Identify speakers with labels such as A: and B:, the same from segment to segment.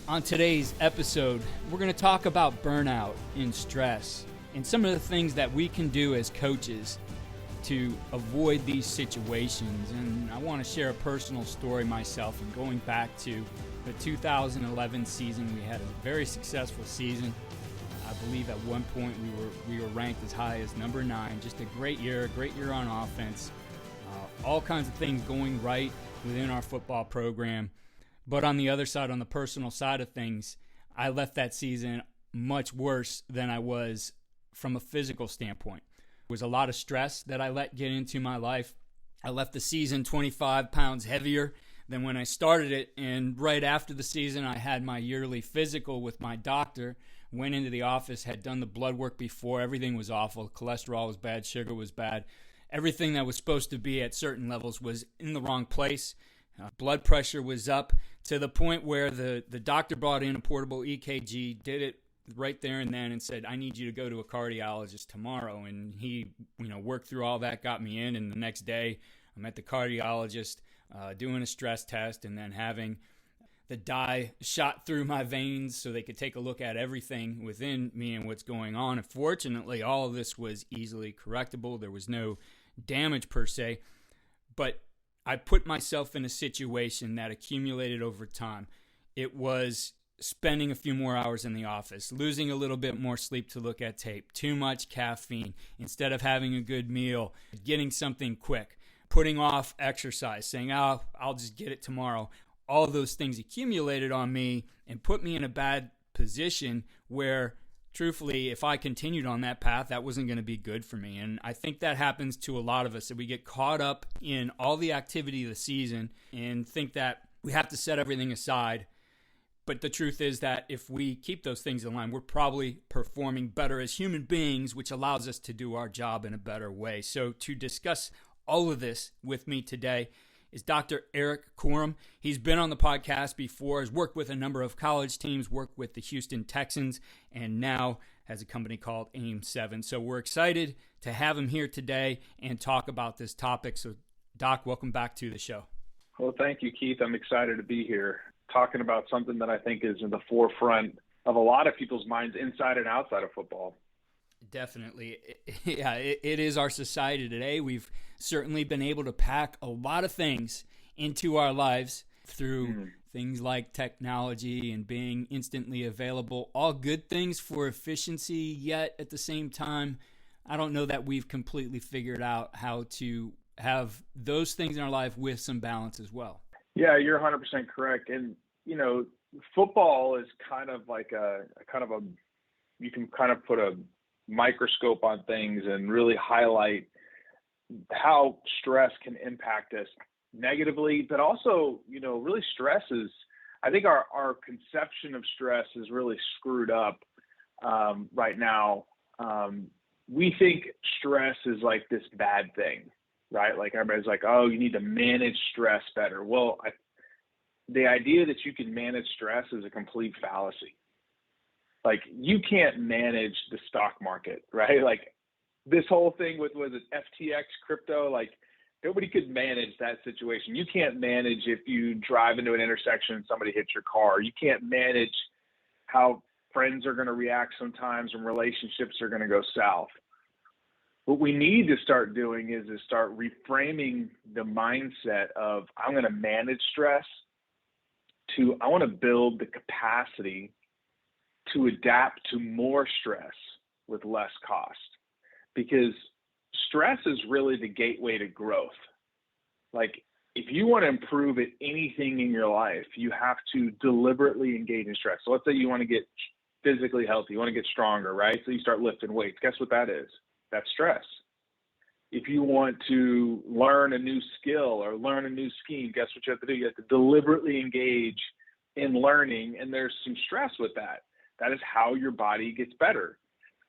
A: On today's episode, we're going to talk about burnout and stress and some of the things that we can do as coaches to avoid these situations. And I want to share a personal story myself. And going back to the 2011 season, we had a very successful season. I believe at one point we were ranked as high as number 9. Just a great year on offense. All kinds of things going right within our football program. But on the other side, on the personal side of things, I left that season much worse than I was from a physical standpoint. There was a lot of stress that I let get into my life. I left the season 25 pounds heavier than when I started it. And right after the season, I had my yearly physical with my doctor, went into the office, had done the blood work before. Everything was awful. Cholesterol was bad. Sugar was bad. Everything that was supposed to be at certain levels was in the wrong place. Blood pressure was up to the point where the doctor brought in a portable EKG, did it right there and then, and said, I need you to go to a cardiologist tomorrow. And he, worked through all that, got me in. And the next day, I'm at the cardiologist doing a stress test and then having the dye shot through my veins so they could take a look at everything within me and what's going on. And fortunately, all of this was easily correctable. There was no damage per se, but I put myself in a situation that accumulated over time. It was spending a few more hours in the office, losing a little bit more sleep to look at tape, too much caffeine, instead of having a good meal, getting something quick, putting off exercise, saying, I'll just get it tomorrow. All of those things accumulated on me and put me in a bad position where, truthfully, if I continued on that path, that wasn't going to be good for me. And I think that happens to a lot of us, that we get caught up in all the activity of the season and think that we have to set everything aside. But the truth is that if we keep those things in line, we're probably performing better as human beings, which allows us to do our job in a better way. So to discuss all of this with me today is Dr. Erik Korem. He's been on the podcast before, has worked with a number of college teams, worked with the Houston Texans, and now has a company called AIM7. So we're excited to have him here today and talk about this topic. So Doc, welcome back to the show.
B: Well, thank you, Keith. I'm excited to be here talking about something that I think is in the forefront of a lot of people's minds inside and outside of football.
A: Definitely. Yeah, it is our society today. We've certainly been able to pack a lot of things into our lives through things like technology and being instantly available. All good things for efficiency, yet at the same time, I don't know that we've completely figured out how to have those things in our life with some balance as well.
B: Yeah, you're 100% correct. And, football is kind of like you can kind of put a microscope on things and really highlight how stress can impact us negatively, but also, really stress is, I think our conception of stress is really screwed up right now. We think stress is like this bad thing, right? Like everybody's like, oh, you need to manage stress better. Well, the idea that you can manage stress is a complete fallacy. Like, you can't manage the stock market, right? Like, this whole thing with, was it FTX crypto? Like, nobody could manage that situation. You can't manage if you drive into an intersection and somebody hits your car. You can't manage how friends are going to react sometimes and relationships are going to go south. What we need to start doing is to start reframing the mindset of, I'm going to manage stress, to I want to build the capacity to adapt to more stress with less cost, because stress is really the gateway to growth. Like, if you want to improve at anything in your life, you have to deliberately engage in stress. So let's say you want to get physically healthy, you want to get stronger, right? So you start lifting weights. Guess what that is? That's stress. If you want to learn a new skill or learn a new scheme, guess what you have to do? You have to deliberately engage in learning, and there's some stress with that. That is how your body gets better.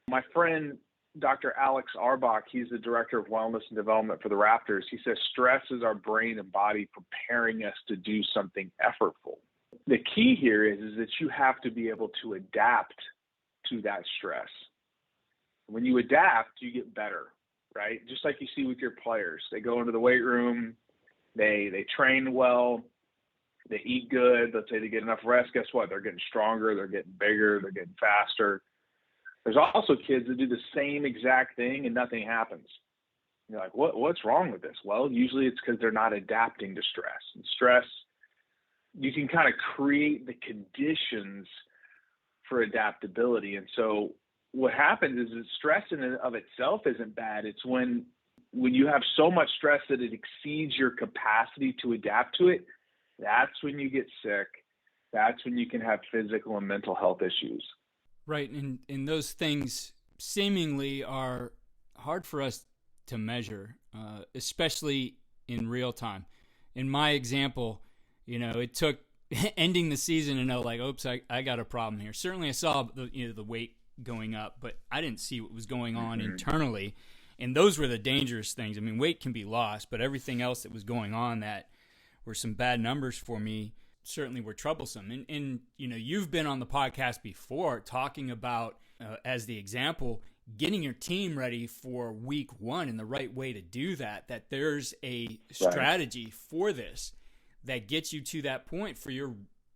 B: My friend, Dr. Alex Arbach, he's the director of wellness and development for the Raptors. He says stress is our brain and body preparing us to do something effortful. The key here is that you have to be able to adapt to that stress. When you adapt, you get better, right? Just like you see with your players. They go into the weight room, they train well, They eat good. Let's say they get enough rest. Guess what? They're getting stronger. They're getting bigger. They're getting faster. There's also kids that do the same exact thing and nothing happens. You're like, what's wrong with this? Well, usually it's because they're not adapting to stress. And stress, you can kind of create the conditions for adaptability. And so what happens is that stress in and of itself isn't bad. It's when you have so much stress that it exceeds your capacity to adapt to it, that's when you get sick. That's when you can have physical and mental health issues.
A: Right, and those things seemingly are hard for us to measure, especially in real time. In my example, it took ending the season to know, like, oops, I got a problem here. Certainly I saw the weight going up, but I didn't see what was going on internally, and those were the dangerous things. I mean, weight can be lost, but everything else that was going on that were some bad numbers for me certainly were troublesome. And you've been on the podcast before talking about, as the example, getting your team ready for week one and the right way to do that there's a strategy for this that gets you to that point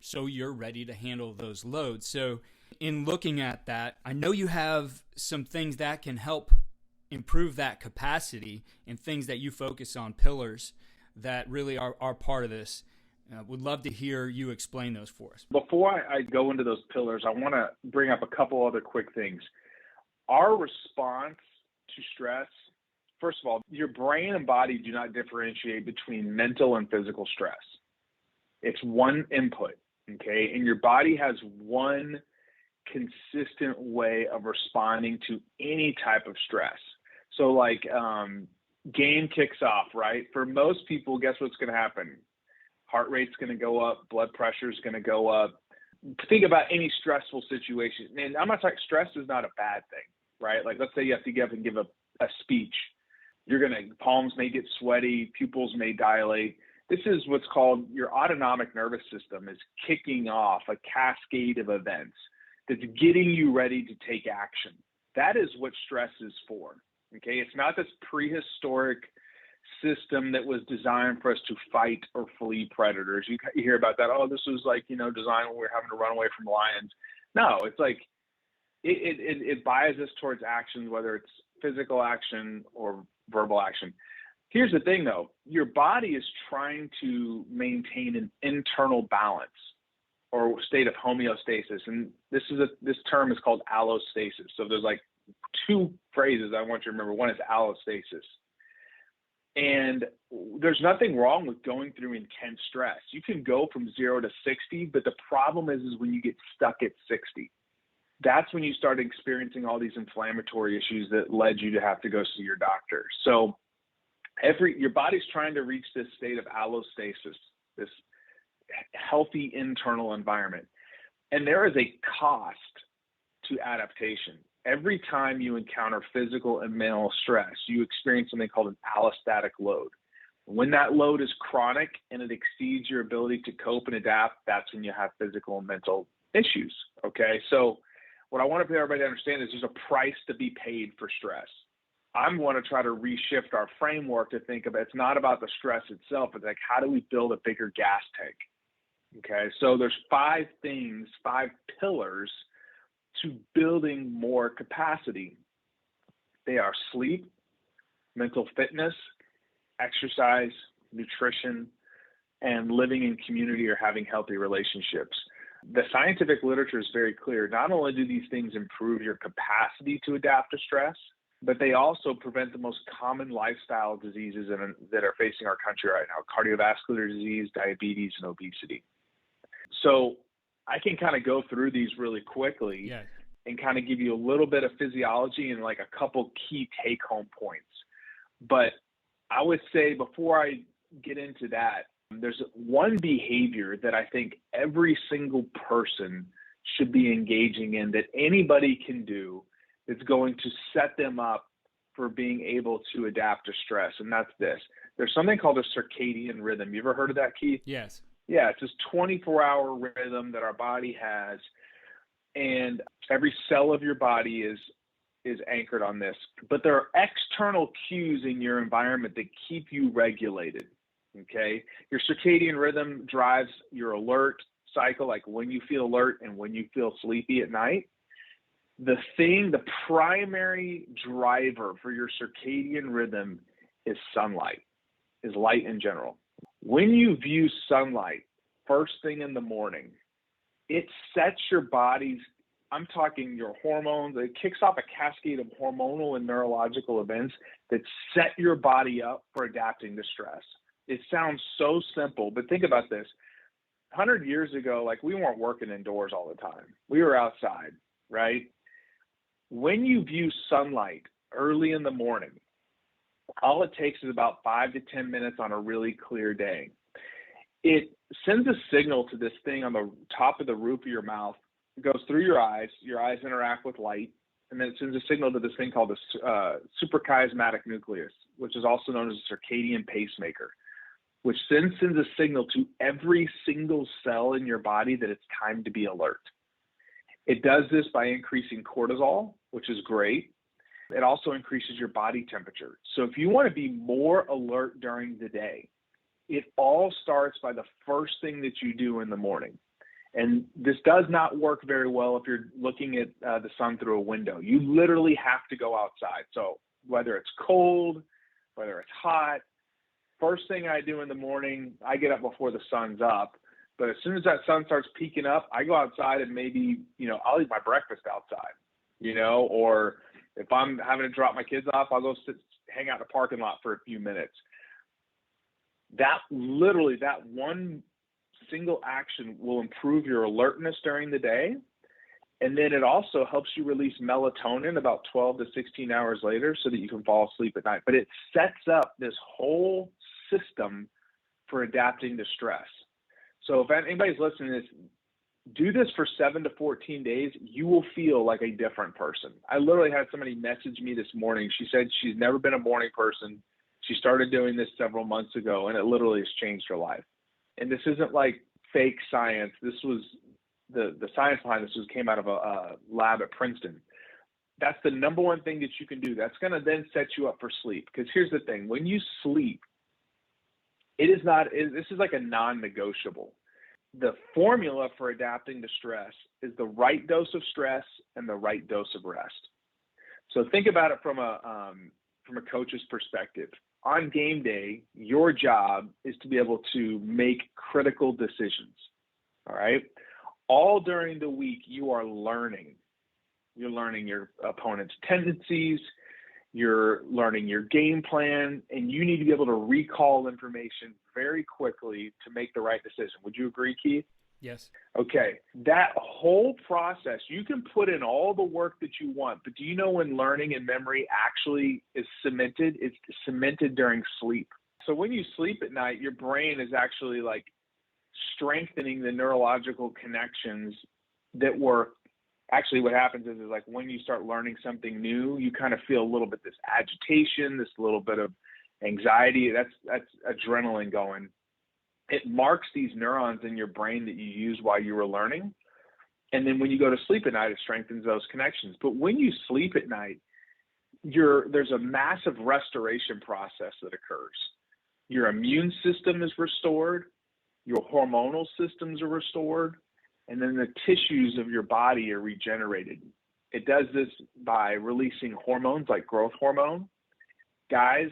A: so you're ready to handle those loads. So in looking at that, I know you have some things that can help improve that capacity and things that you focus on, pillars that really are part of this. Would love to hear you explain those for us.
B: Before I go into those pillars, I want to bring up a couple other quick things. Our response to stress, first of all, your brain and body do not differentiate between mental and physical stress. It's one input, okay? And your body has one consistent way of responding to any type of stress. So like game kicks off, right? For most people, guess what's going to happen? Heart rate's going to go up, blood pressure is going to go up. Think about any stressful situation. And I'm not talking, stress is not a bad thing, right? Like, let's say you have to get up and give a speech. Palms may get sweaty, pupils may dilate. This is what's called your autonomic nervous system is kicking off a cascade of events that's getting you ready to take action. That is what stress is for, okay? It's not this prehistoric system that was designed for us to fight or flee predators. You hear about that. Oh, this was like, designed when we were having to run away from lions. No, it's like it biases us towards actions, whether it's physical action or verbal action. Here's the thing, though. Your body is trying to maintain an internal balance or state of homeostasis, and this term is called allostasis. So there's like two phrases I want you to remember. One is allostasis. And there's nothing wrong with going through intense stress. You can go from 0 to 60, but the problem is when you get stuck at 60. That's when you start experiencing all these inflammatory issues that led you to have to go see your doctor. So your body's trying to reach this state of allostasis, this healthy internal environment. And there is a cost to adaptation. Every time you encounter physical and mental stress, you experience something called an allostatic load. When that load is chronic and it exceeds your ability to cope and adapt, that's when you have physical and mental issues, okay? So what I want everybody to understand is there's a price to be paid for stress. I want to try to reshift our framework to think of it's not about the stress itself, it's like how do we build a bigger gas tank, okay? So there's 5 pillars to building more capacity. They are sleep, mental fitness, exercise, nutrition, and living in community or having healthy relationships. The scientific literature is very clear. Not only do these things improve your capacity to adapt to stress, but they also prevent the most common lifestyle diseases that are facing our country right now: cardiovascular disease, diabetes, and obesity. So I can kind of go through these really quickly and kind of give you a little bit of physiology and like a couple key take-home points. But I would say before I get into that, there's one behavior that I think every single person should be engaging in that anybody can do that's going to set them up for being able to adapt to stress, and that's this. There's something called a circadian rhythm. You ever heard of that, Keith?
A: Yes.
B: Yeah, it's this 24-hour rhythm that our body has, and every cell of your body is anchored on this. But there are external cues in your environment that keep you regulated. Okay. Your circadian rhythm drives your alert cycle, like when you feel alert and when you feel sleepy at night. The primary driver for your circadian rhythm is sunlight, is light in general. When you view sunlight first thing in the morning, it sets your body's, I'm talking your hormones, it kicks off a cascade of hormonal and neurological events that set your body up for adapting to stress. It sounds so simple, but think about this. 100 years ago, like, we weren't working indoors all the time. We were outside, right? When you view sunlight early in the morning, all it takes is about 5 to 10 minutes on a really clear day. It sends a signal to this thing on the top of the roof of your mouth. It goes through your eyes interact with light, and then it sends a signal to this thing called the suprachiasmatic nucleus, which is also known as a circadian pacemaker, which then sends a signal to every single cell in your body that it's time to be alert. It does this by increasing cortisol, which is great. It also increases your body temperature. So if you want to be more alert during the day, it all starts by the first thing that you do in the morning. And this does not work very well if you're looking at the sun through a window. You literally have to go outside. So whether it's cold, whether it's hot, first thing I do in the morning, I get up before the sun's up. But as soon as that sun starts peeking up, I go outside and maybe, I'll eat my breakfast outside, or if I'm having to drop my kids off, I'll go hang out in the parking lot for a few minutes. That one single action will improve your alertness during the day. And then it also helps you release melatonin about 12 to 16 hours later so that you can fall asleep at night. But it sets up this whole system for adapting to stress. So if anybody's listening to this, do this for 7 to 14 days. You will feel like a different person. I literally had somebody message me this morning. She said she's never been a morning person. She started doing this several months ago, and it literally has changed her life. And this isn't like fake science. This was the science behind this came out of a lab at Princeton. That's the number one thing that you can do. That's going to then set you up for sleep. Because here's the thing. When you sleep, this is like a non-negotiable. The formula for adapting to stress is the right dose of stress and the right dose of rest. So think about it from a coach's perspective. On game day, your job is to be able to make critical decisions. All right. All during the week, you are learning. You're learning your opponent's tendencies. You're learning your game plan, and you need to be able to recall information very quickly to make the right decision. Would you agree, Keith?
A: Yes.
B: Okay. That whole process, you can put in all the work that you want, but do you know when learning and memory actually is cemented? It's cemented during sleep. So when you sleep at night, your brain is actually like strengthening the neurological connections that were actually, what happens is like when you start learning something new, you kind of feel a little bit this agitation, this little bit of anxiety. That's adrenaline going. It marks these neurons in your brain that you used while you were learning. And then when you go to sleep at night, it strengthens those connections. But when you sleep at night, there's a massive restoration process that occurs. Your immune system is restored, your hormonal systems are restored, and then the tissues of your body are regenerated. It does this by releasing hormones like growth hormone. Guys,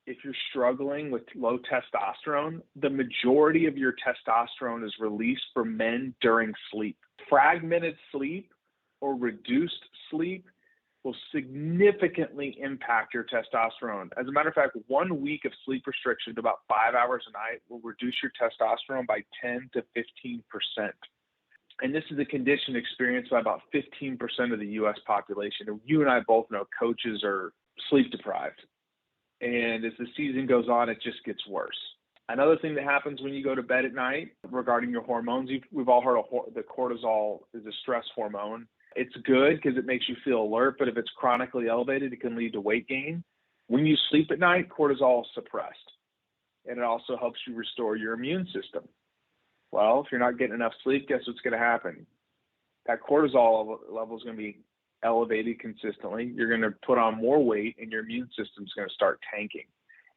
B: if you're struggling with low testosterone, the majority of your testosterone is released for men during sleep. Fragmented sleep or reduced sleep will significantly impact your testosterone. As a matter of fact, 1 week of sleep restriction to about 5 hours a night will reduce your testosterone by 10 to 15%. And this is a condition experienced by about 15% of the U.S. population. And you and I both know coaches are sleep deprived. And as the season goes on, it just gets worse. Another thing that happens when you go to bed at night regarding your hormones, we've all heard of the cortisol is a stress hormone. It's good because it makes you feel alert, but if it's chronically elevated, it can lead to weight gain. When you sleep at night, cortisol is suppressed, and it also helps you restore your immune system. Well, if you're not getting enough sleep, guess what's going to happen? That cortisol level is going to be elevated consistently. You're going to put on more weight, and your immune system is going to start tanking.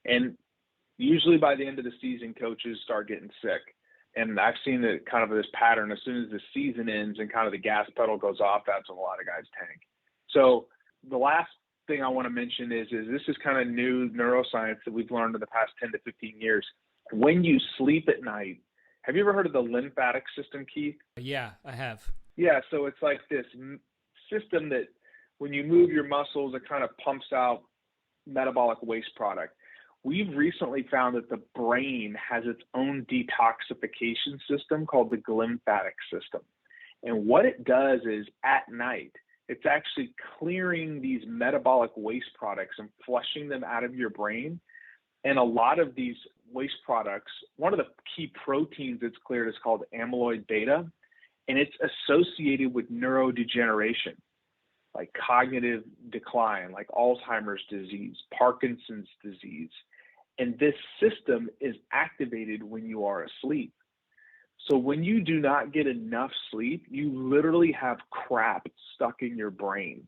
B: And Usually by the end of the season, coaches start getting sick. And I've seen it kind of this pattern. As soon as the season ends and kind of the gas pedal goes off, that's when a lot of guys tank. So the last thing I want to mention is this is kind of new neuroscience that we've learned in the past 10 to 15 years. When you sleep at night, have you ever heard of the lymphatic system, Keith?
A: Yeah, I have.
B: Yeah, so it's like this system that when you move your muscles, it kind of pumps out metabolic waste product. We've recently found that the brain has its own detoxification system called the glymphatic system. And what it does is at night, it's actually clearing these metabolic waste products and flushing them out of your brain. And a lot of these waste products, one of the key proteins that's cleared is called amyloid beta, and it's associated with neurodegeneration, like cognitive decline, like Alzheimer's disease, Parkinson's disease. And this system is activated when you are asleep. So when you do not get enough sleep, you literally have crap stuck in your brain.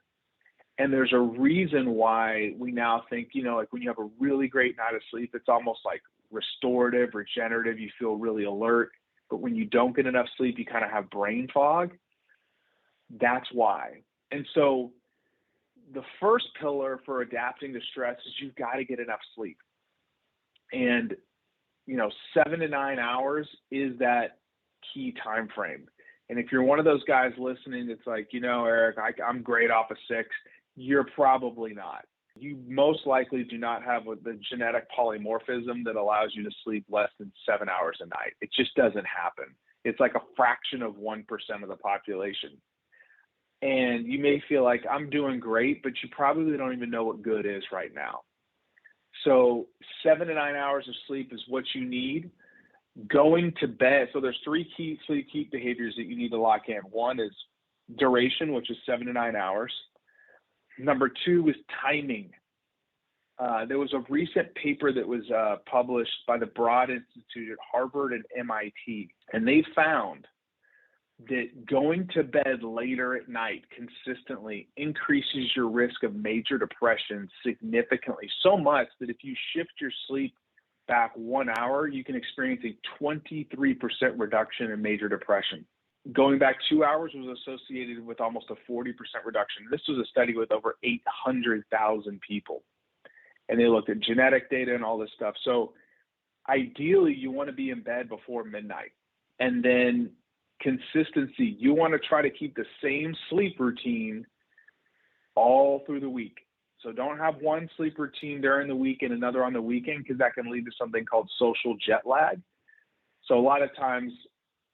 B: And there's a reason why we now think, like when you have a really great night of sleep, it's almost like restorative, regenerative, you feel really alert. But when you don't get enough sleep, you kind of have brain fog. That's why. And so the first pillar for adapting to stress is you've got to get enough sleep. And, 7 to 9 hours is that key time frame. And if you're one of those guys listening that's like, Erik, I'm great off of 6, you're probably not. You most likely do not have the genetic polymorphism that allows you to sleep less than 7 hours a night. It just doesn't happen. It's like a fraction of 1% of the population. And you may feel like I'm doing great, but you probably don't even know what good is right now. So 7 to 9 hours of sleep is what you need. Going to bed. So there's 3 key sleep keep behaviors that you need to lock in. One is duration, which is 7 to 9 hours. Number 2 is timing. There was a recent paper that was published by the Broad Institute at Harvard and MIT, and they found that going to bed later at night consistently increases your risk of major depression significantly, so much that if you shift your sleep back 1 hour, you can experience a 23% reduction in major depression. Going back 2 hours was associated with almost a 40% reduction. This was a study with over 800,000 people. And they looked at genetic data and all this stuff. So ideally, you want to be in bed before midnight. And then consistency, you want to try to keep the same sleep routine all through the week. So don't have one sleep routine during the week and another on the weekend, because that can lead to something called social jet lag. So a lot of times,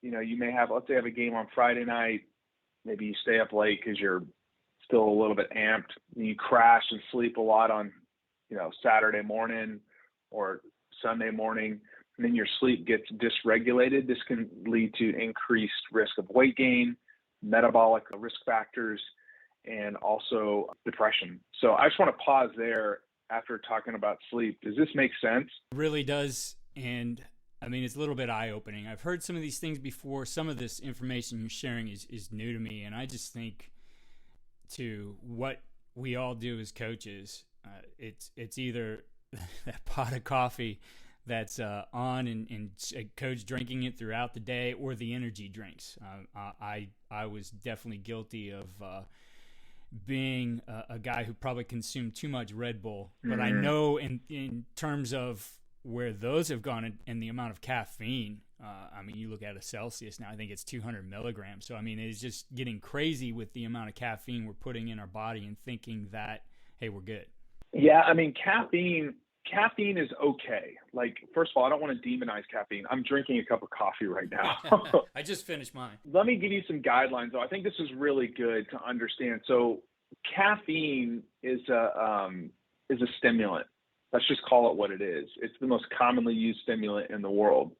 B: you may have, let's say, have a game on Friday night. Maybe you stay up late because you're still a little bit amped. And you crash and sleep a lot on, Saturday morning or Sunday morning. And then your sleep gets dysregulated. This can lead to increased risk of weight gain, metabolic risk factors, and also depression. So I just want to pause there after talking about sleep. Does this make sense?
A: It really does. And it's a little bit eye-opening. I've heard some of these things before. Some of this information you're sharing is new to me. And I just think to what we all do as coaches, it's either that pot of coffee that's on and coach drinking it throughout the day, or the energy drinks. I was definitely guilty of being a guy who probably consumed too much Red Bull. But I know in terms of where those have gone and the amount of caffeine, you look at a Celsius now, I think it's 200 milligrams. So, it's just getting crazy with the amount of caffeine we're putting in our body and thinking that, hey, we're good.
B: Yeah, caffeine is okay. Like, first of all, I don't want to demonize caffeine. I'm drinking a cup of coffee right now.
A: I just finished mine.
B: Let me give you some guidelines, though. I think this is really good to understand. So caffeine is a stimulant. Let's just call it what it is. It's the most commonly used stimulant in the world.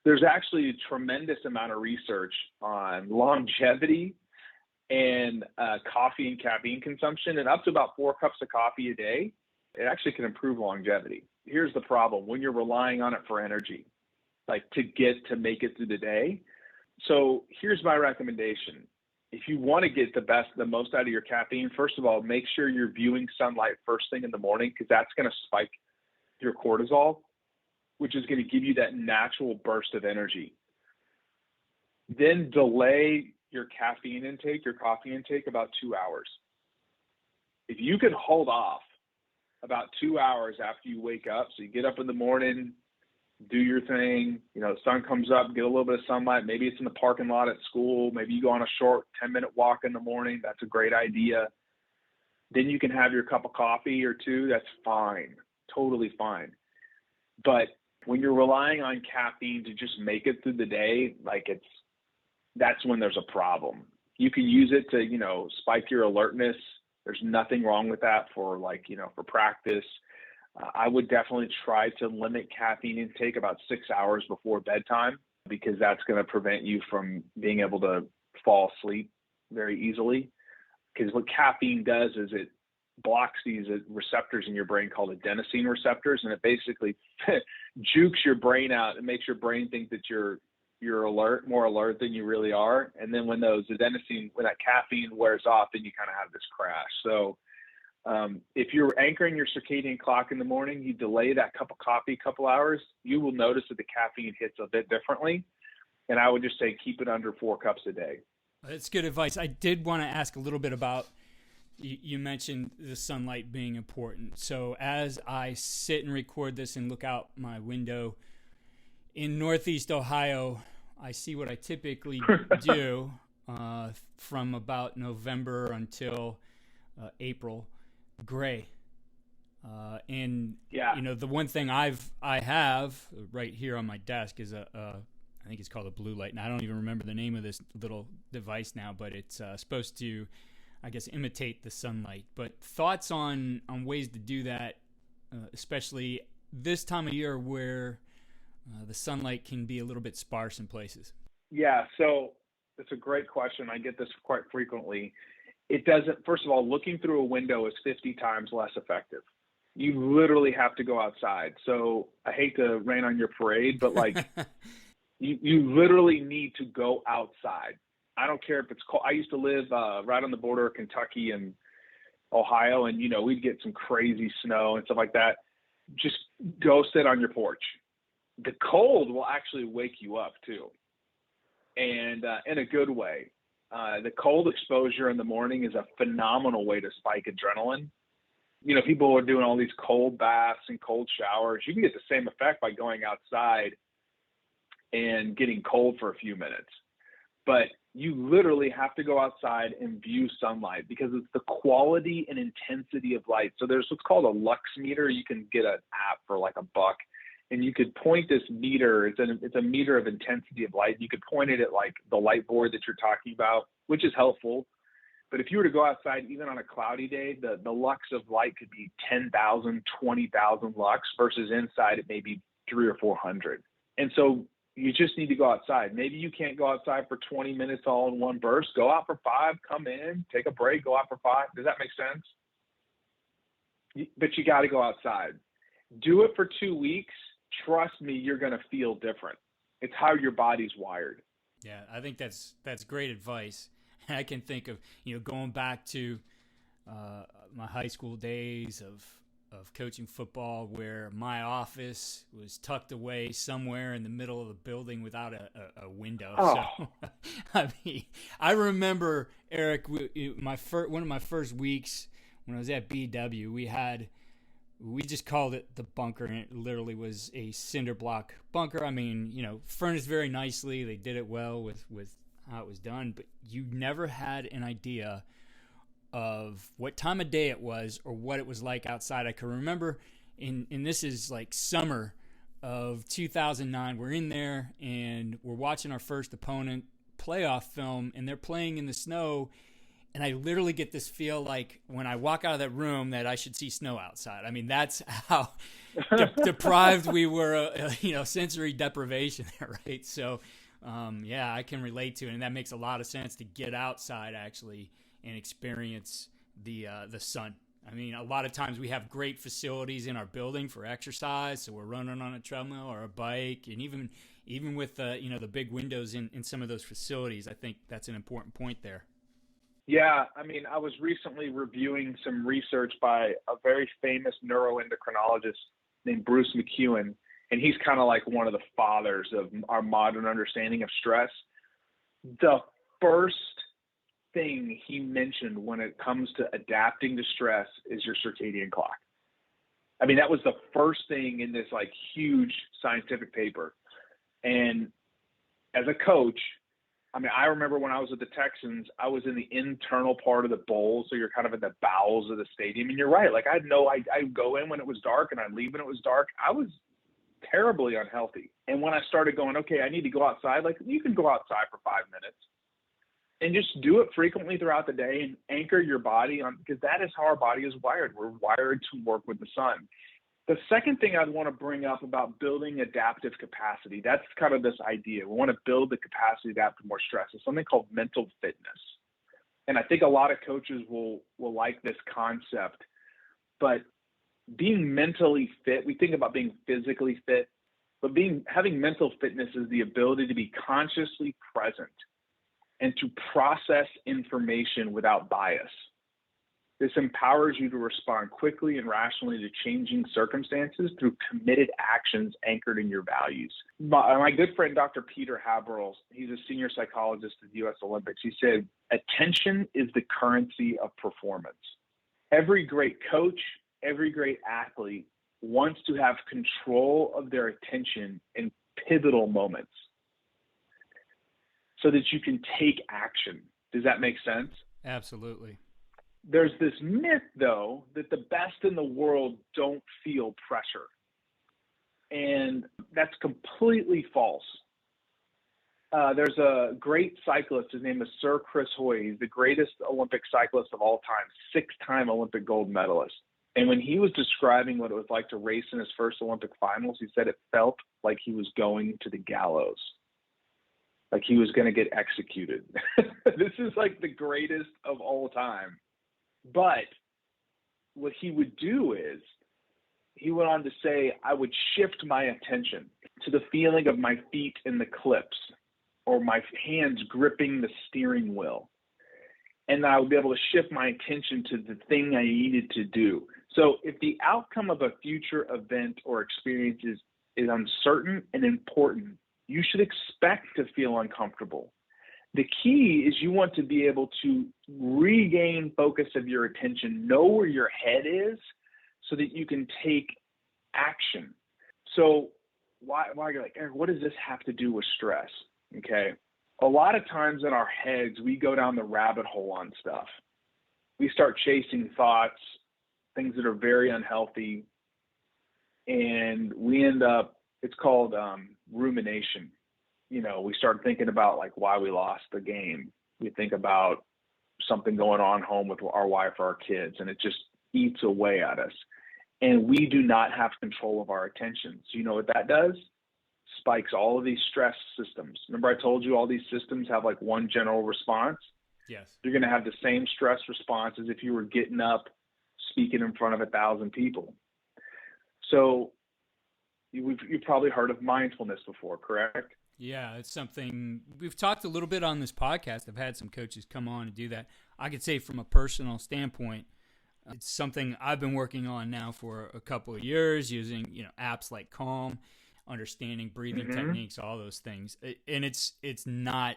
B: There's actually a tremendous amount of research on longevity and coffee and caffeine consumption, and up to about 4 cups of coffee a day, it actually can improve longevity. Here's the problem: when you're relying on it for energy, like to make it through the day. So here's my recommendation. If you want to get the most out of your caffeine, first of all, make sure you're viewing sunlight first thing in the morning, because that's going to spike your cortisol. which is going to give you that natural burst of energy. Then delay your caffeine intake, your coffee intake, about 2 hours. If you can hold off about 2 hours after you wake up, so you get up in the morning, do your thing, the sun comes up, get a little bit of sunlight, maybe it's in the parking lot at school, maybe you go on a short 10-minute walk in the morning, that's a great idea. Then you can have your cup of coffee or two, that's fine, totally fine. But when you're relying on caffeine to just make it through the day, that's when there's a problem. You can use it to, spike your alertness. There's nothing wrong with that for for practice. I would definitely try to limit caffeine intake about 6 hours before bedtime, because that's going to prevent you from being able to fall asleep very easily. Because what caffeine does is it blocks these receptors in your brain called adenosine receptors, and it basically jukes your brain out and makes your brain think that you're more alert than you really are. And then when that caffeine wears off, then you kind of have this crash. So if you're anchoring your circadian clock in the morning, you delay that cup of coffee a couple hours, you will notice that the caffeine hits a bit differently. And I would just say keep it under 4 cups a day.
A: That's good advice. I did want to ask a little bit about, you mentioned the sunlight being important. So as I sit and record this and look out my window in Northeast Ohio, I see what I typically do from about November until April, gray. The one thing I have right here on my desk is I think it's called a blue light. And I don't even remember the name of this little device now, but it's supposed to, I guess, imitate the sunlight. But thoughts on ways to do that, especially this time of year where the sunlight can be a little bit sparse in places?
B: Yeah, so it's a great question. I get this quite frequently. It doesn't, first of all, looking through a window is 50 times less effective. You literally have to go outside. So I hate to rain on your parade, but you literally need to go outside. I don't care if it's cold. I used to live right on the border of Kentucky and Ohio, and we'd get some crazy snow and stuff like that. Just go sit on your porch. The cold will actually wake you up too, and in a good way. The cold exposure in the morning is a phenomenal way to spike adrenaline. People are doing all these cold baths and cold showers. You can get the same effect by going outside and getting cold for a few minutes. But you literally have to go outside and view sunlight, because it's the quality and intensity of light. So there's what's called a lux meter. You can get an app for like $1, and you could point this meter. It's a meter of intensity of light. You could point it at like the light board that you're talking about, which is helpful. But if you were to go outside, even on a cloudy day, the lux of light could be 10,000, 20,000 lux, versus inside it may be 300 or 400. And so you just need to go outside. Maybe you can't go outside for 20 minutes all in one burst. Go out for 5, come in, take a break, go out for 5. Does that make sense? But you got to go outside. Do it for 2 weeks. Trust me, you're going to feel different. It's how your body's wired.
A: Yeah, I think that's great advice. I can think of, going back to my high school days of coaching football, where my office was tucked away somewhere in the middle of the building without a window.
B: Oh.
A: So, I remember, Eric, one of my first weeks when I was at BW, we just called it the bunker, and it literally was a cinder block bunker. Furnished very nicely. They did it well with how it was done, but you never had an idea of what time of day it was or what it was like outside. I can remember, and this is like summer of 2009, we're in there and we're watching our first opponent playoff film, and they're playing in the snow, and I literally get this feel like when I walk out of that room that I should see snow outside. That's how deprived we were, sensory deprivation there, right? So I can relate to it, and that makes a lot of sense to get outside actually and experience the sun. A lot of times we have great facilities in our building for exercise, so we're running on a treadmill or a bike, and even with the big windows in some of those facilities, I think that's an important point there.
B: Yeah, I was recently reviewing some research by a very famous neuroendocrinologist named Bruce McEwen, and he's kind of like one of the fathers of our modern understanding of stress. The first thing he mentioned when it comes to adapting to stress is your circadian clock. I mean, that was the first thing in this like huge scientific paper. And as a coach, I mean, I remember when I was with the Texans, I was in the internal part of the bowl. So you're kind of in the bowels of the stadium. And you're right. Like I'd go in when it was dark and I'd leave when it was dark. I was terribly unhealthy. And when I started going, okay, I need to go outside, like you can go outside for 5 minutes and just do it frequently throughout the day and anchor your body on, because that is how our body is wired. We're wired to work with the sun. The second thing I'd want to bring up about building adaptive capacity, that's kind of this idea. We want to build the capacity to adapt to more stress. It's something called mental fitness. And I think a lot of coaches will like this concept, but being mentally fit, we think about being physically fit, but having mental fitness is the ability to be consciously present and to process information without bias. This empowers you to respond quickly and rationally to changing circumstances through committed actions anchored in your values. My good friend, Dr. Peter Haberl, he's a senior psychologist at the U.S. Olympics. He said, attention is the currency of performance. Every great coach, every great athlete wants to have control of their attention in pivotal moments so that you can take action. Does that make sense?
A: Absolutely.
B: There's this myth, though, that the best in the world don't feel pressure. And that's completely false. There's a great cyclist. His name is Sir Chris Hoy. He's the greatest Olympic cyclist of all time, 6-time Olympic gold medalist. And when he was describing what it was like to race in his first Olympic finals, he said it felt like he was going to the gallows, like he was going to get executed. This is like the greatest of all time. But what he would do is, he went on to say, I would shift my attention to the feeling of my feet in the clips or my hands gripping the steering wheel. And I would be able to shift my attention to the thing I needed to do. So if the outcome of a future event or experience is uncertain and important, you should expect to feel uncomfortable. The key is you want to be able to regain focus of your attention, know where your head is so that you can take action. So why you're like, Erik, what does this have to do with stress? Okay. A lot of times in our heads, we go down the rabbit hole on stuff. We start chasing thoughts, things that are very unhealthy, and we end up, it's called rumination. You know, we start thinking about like why we lost the game. We think about something going on home with our wife or our kids, and it just eats away at us. And we do not have control of our attention. So you know what that does? Spikes all of these stress systems. Remember I told you all these systems have like one general response?
A: Yes.
B: You're going to have the same stress response as if you were getting up, speaking in front of 1,000 people. So you've probably heard of mindfulness before, correct?
A: Yeah, it's something we've talked a little bit on this podcast. I've had some coaches come on and do that. I could say from a personal standpoint, it's something I've been working on now for a couple of years, using apps like Calm, understanding breathing techniques, all those things. And it's not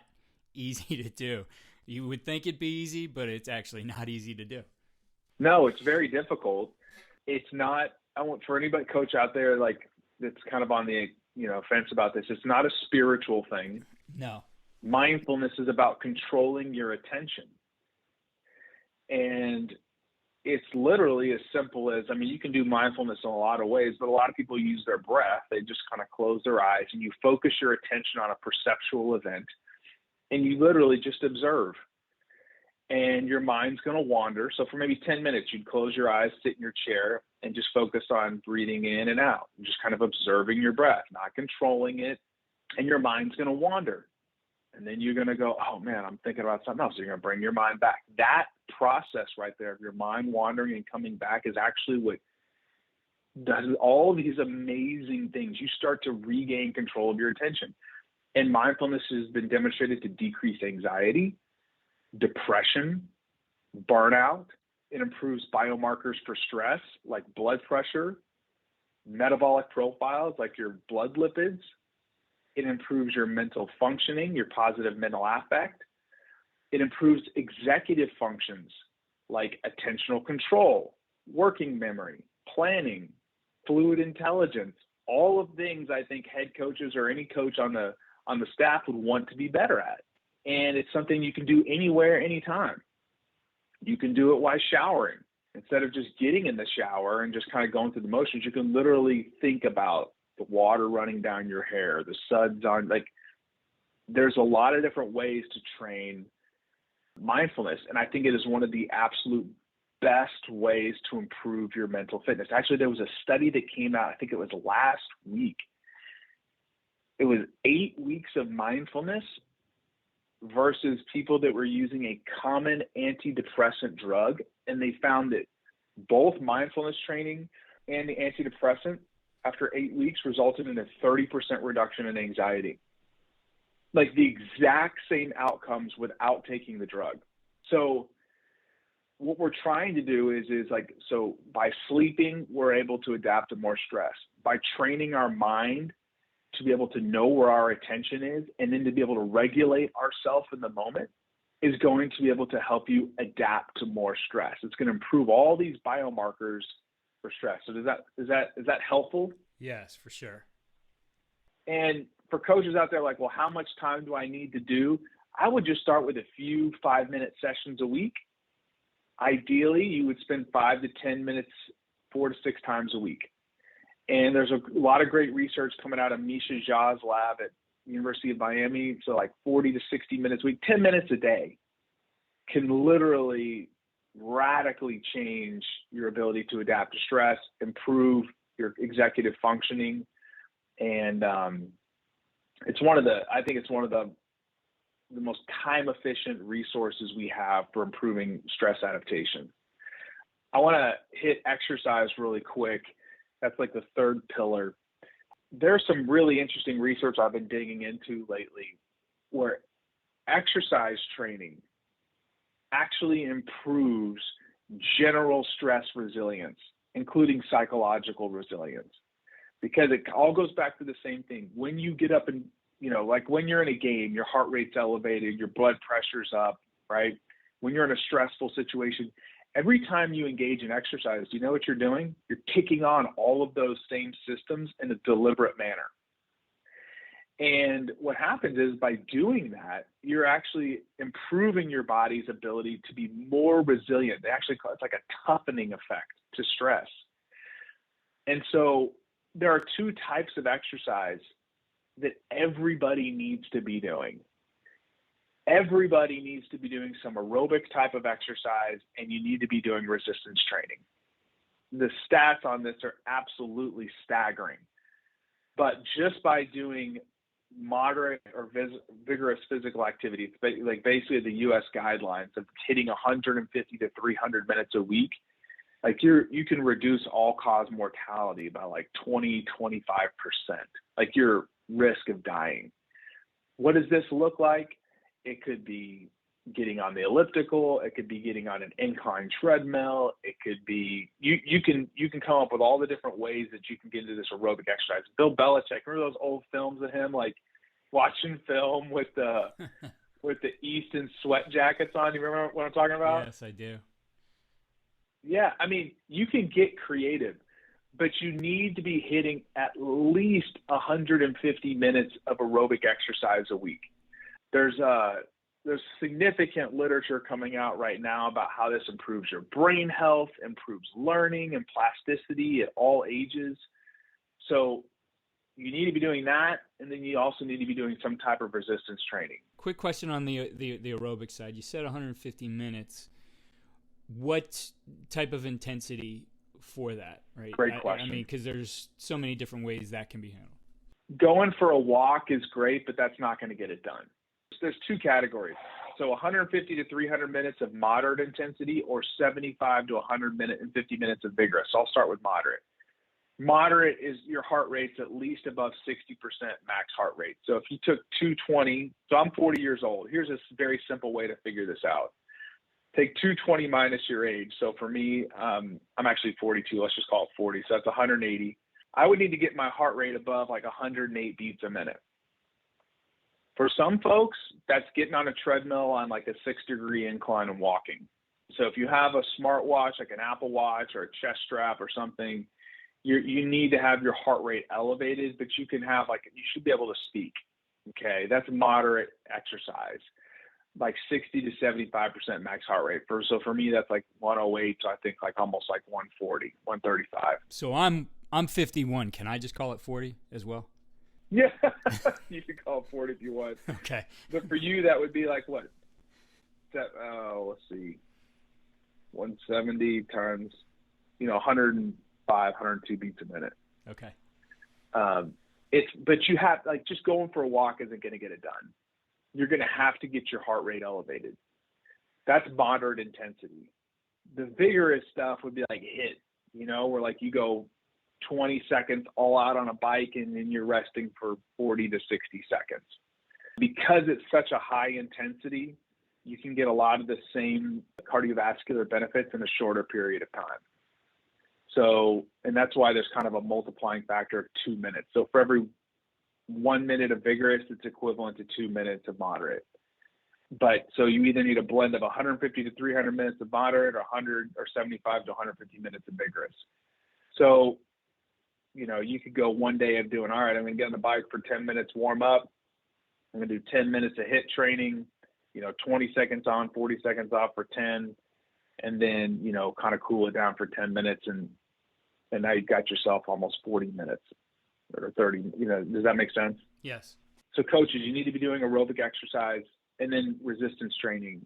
A: easy to do. You would think it'd be easy, but it's actually not easy to do.
B: No, it's very difficult. It's not. I want for anybody coach out there like that's kind of on the fence about this. It's not a spiritual thing.
A: No.
B: Mindfulness is about controlling your attention. And it's literally as simple as, you can do mindfulness in a lot of ways, but a lot of people use their breath. They just kind of close their eyes and you focus your attention on a perceptual event and you literally just observe. And your mind's going to wander. So for maybe 10 minutes, you'd close your eyes, sit in your chair, and just focus on breathing in and out, just kind of observing your breath, not controlling it. And your mind's going to wander. And then you're going to go, oh man, I'm thinking about something else. You're going to bring your mind back. That process right there of your mind wandering and coming back is actually what does all of these amazing things. You start to regain control of your attention. And mindfulness has been demonstrated to decrease anxiety, depression, burnout. It improves biomarkers for stress like blood pressure, metabolic profiles like your blood lipids. It improves your mental functioning, your positive mental affect. It improves executive functions like attentional control, working memory, planning, fluid intelligence, all of things I think head coaches or any coach on the staff would want to be better at. And it's something you can do anywhere, anytime. You can do it while showering. Instead of just getting in the shower and just kind of going through the motions, you can literally think about the water running down your hair, the suds on, like, there's a lot of different ways to train mindfulness. And I think it is one of the absolute best ways to improve your mental fitness. Actually, there was a study that came out, I think it was last week. It was 8 weeks of mindfulness versus people that were using a common antidepressant drug. And they found that both mindfulness training and the antidepressant after 8 weeks resulted in a 30% reduction in anxiety. Like the exact same outcomes without taking the drug. So what we're trying to do is so by sleeping, we're able to adapt to more stress. By training our mind to be able to know where our attention is and then to be able to regulate ourselves in the moment is going to be able to help you adapt to more stress. It's going to improve all these biomarkers for stress. So is that helpful?
A: Yes, for sure.
B: And for coaches out there, like, well, how much time do I need to do? I would just start with a few 5-minute sessions a week. Ideally, you would spend 5 to 10 minutes 4 to 6 times a week. And there's a lot of great research coming out of Misha Jha's lab at University of Miami. So like 40 to 60 minutes a week, 10 minutes a day can literally radically change your ability to adapt to stress, improve your executive functioning. And I think it's one of the most time efficient resources we have for improving stress adaptation. I want to hit exercise really quick. That's like the third pillar. There's some really interesting research I've been digging into lately where exercise training actually improves general stress resilience, including psychological resilience, because it all goes back to the same thing. When you get up and, like when you're in a game, your heart rate's elevated, your blood pressure's up, right? When you're in a stressful situation, every time you engage in exercise, do you know what you're doing? You're kicking on all of those same systems in a deliberate manner. And what happens is by doing that, you're actually improving your body's ability to be more resilient. It's like a toughening effect to stress. And so there are 2 types of exercise that everybody needs to be doing. Everybody needs to be doing some aerobic type of exercise, and you need to be doing resistance training. The stats on this are absolutely staggering. But just by doing moderate or vigorous physical activity, like basically the U.S. guidelines of hitting 150 to 300 minutes a week, like you can reduce all-cause mortality by like 20, 25%, like your risk of dying. What does this look like? It could be getting on the elliptical. It could be getting on an incline treadmill. It could be, you can come up with all the different ways that you can get into this aerobic exercise. Bill Belichick, remember those old films of him, like watching film with the Easton sweat jackets on? You remember what I'm talking about?
A: Yes, I do.
B: Yeah, I mean, you can get creative, but you need to be hitting at least 150 minutes of aerobic exercise a week. There's significant literature coming out right now about how this improves your brain health, improves learning and plasticity at all ages. So you need to be doing that, and then you also need to be doing some type of resistance training.
A: Quick question on the aerobic side. You said 150 minutes. What type of intensity for that, right?
B: Great question.
A: I mean, because there's so many different ways that can be handled.
B: Going for a walk is great, but that's not going to get it done. There's 2 categories. So 150 to 300 minutes of moderate intensity or 75 to 150 minutes of vigorous. So I'll start with moderate. Moderate is your heart rate's at least above 60% max heart rate. So if you took 220, so I'm 40 years old. Here's a very simple way to figure this out. Take 220 minus your age. So for me, I'm actually 42. Let's just call it 40. So that's 180. I would need to get my heart rate above like 108 beats a minute. For some folks, that's getting on a treadmill on like a 6-degree incline and walking. So if you have a smartwatch, like an Apple Watch or a chest strap or something, you need to have your heart rate elevated, but you can have you should be able to speak. Okay, that's moderate exercise, like 60 to 75% max heart rate. So for me, that's like 108. So I think like almost like 140, 135.
A: So I'm 51. Can I just call it 40 as well?
B: Yeah, you can call it 40 if you want.
A: Okay.
B: But for you, that would be like what? Let's see, 170 times, 105, 102 beats a minute.
A: Okay.
B: But you have just going for a walk isn't going to get it done. You're going to have to get your heart rate elevated. That's moderate intensity. The vigorous stuff would be like HIIT, where like you go 20 seconds all out on a bike and then you're resting for 40 to 60 seconds. Because it's such a high intensity, you can get a lot of the same cardiovascular benefits in a shorter period of time. So, and that's why there's kind of a multiplying factor of 2 minutes. So for every 1 minute of vigorous, it's equivalent to 2 minutes of moderate. But so you either need a blend of 150 to 300 minutes of moderate or 100 or 75 to 150 minutes of vigorous. So, you could go one day of doing, all right, I'm going to get on the bike for 10 minutes, warm up. I'm going to do 10 minutes of HIIT training, 20 seconds on, 40 seconds off for 10, and then, kind of cool it down for 10 minutes. And now you've got yourself almost 40 minutes or 30, does that make sense?
A: Yes.
B: So coaches, you need to be doing aerobic exercise and then resistance training.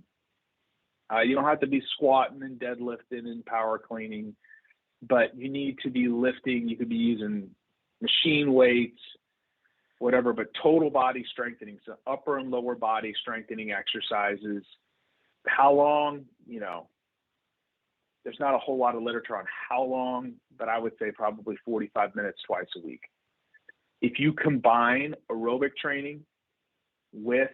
B: You don't have to be squatting and deadlifting and power cleaning, but you need to be lifting. You could be using machine weights, whatever, but total body strengthening. So upper and lower body strengthening exercises. How long, there's not a whole lot of literature on how long, but I would say probably 45 minutes twice a week. If you combine aerobic training with